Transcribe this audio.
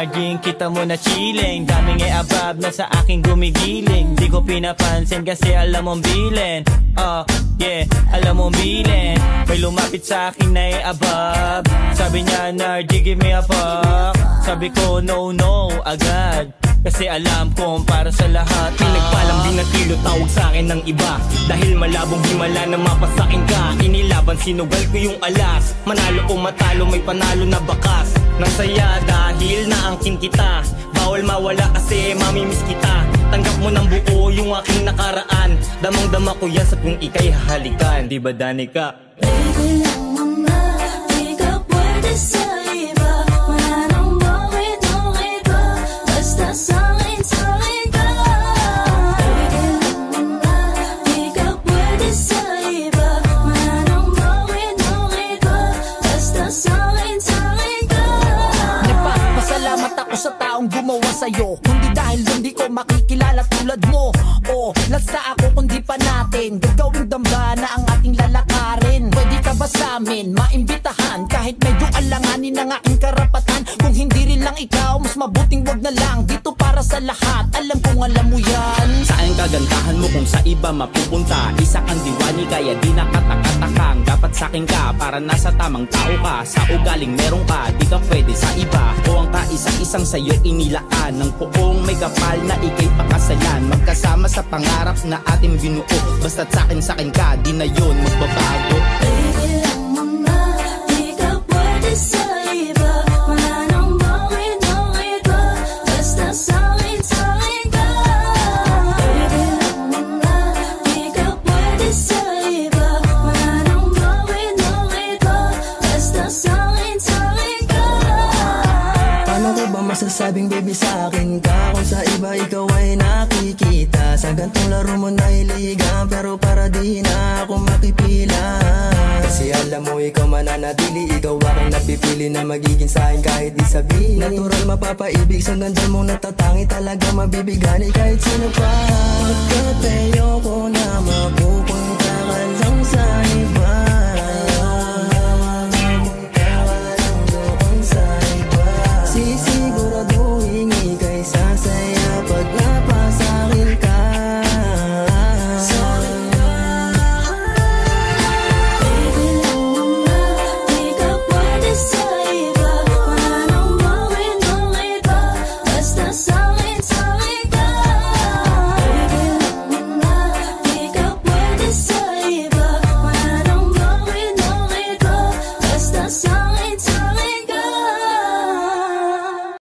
Narjing kita mo na chilling, daming abab na sa aking gumigiling. Di ko pinapansin kasi alam mong bilin. Yeah, alam mong bilin. May lumapit sa akin na abab. Sabi niya, Narji, give me a fuck. Sabi ko, no, no, agad. Kasi alam kong para sa lahat. Pinagpalang din na tilo tawag sa akin ng iba. Dahil malabong himala na mapasakin ka. Inilaban sinugal ko yung alas. Manalo o matalo may panalo na bakas. Nang saya dahil naangkin kita. Bawal mawala kasi mamimiss kita. Tanggap mo ng buo yung aking nakaraan. Damang dama ko yan sa kung ika'y hahalikan. Di ba Danica? Baby lang muna, di ka pwede sa iba. Wala nang bakit nung iba. Basta sa'kin, sa'kin ka. Baby lang muna, di ka pwede sa iba. Wala nang bakit nung iba. Basta sa'kin, sa'kin ka. Nagpapasalamat ako sa taong gumawa sa'yo. Kundi dahil hindi ko makikilala tulad mo. Lasta ako kundi pa natin gagawing dambana ang ating lalakarin. Pwede ka ba sa amin maimbitahan? Kahit medyo alanganin ang aking karapatan. Kung hindi rin lang ikaw, mas mabuting wag na lang. Dito para sa lahat, alam kong alam mo yan. Saan kagandahan mo kung sa iba mapupunta? Isa kang diwani kaya di nakatakatakang. Dapat sa'kin ka para nasa tamang tao ka. Sa ugaling meron ka, di ka pwede sa iba. O ang kaisa-isang sa'yo inilaan ng poong may kapal na ikay pakasalan. Magkasama sa pangarap na ating binuo. Basta't sa'kin ka, di na yun magbabago. Baby lang muna, di ka pwede sa iba. Wala nang bakit nung iba. Basta sa'kin, sa'kin ka. Baby lang muna, di ka pwede sa iba. Wala nang bakit nung iba. Basta sa'kin, sa'kin ka. Paano ko ba masasabing baby sa'kin ka? Kung sa iba ikaw ay nakikita. Sa gantong laro mo nahiligan, pero para di na ako makipila. Kasi alam mo ikaw mananatili. Ikaw aking napipili na magiging sa'kin kahit di sabihin. Natural mapapaibig sa ganda mong natatangi. Talaga mabibigani kahit sino pa. Pagkat ayoko na mapupunta ka lang sa iba.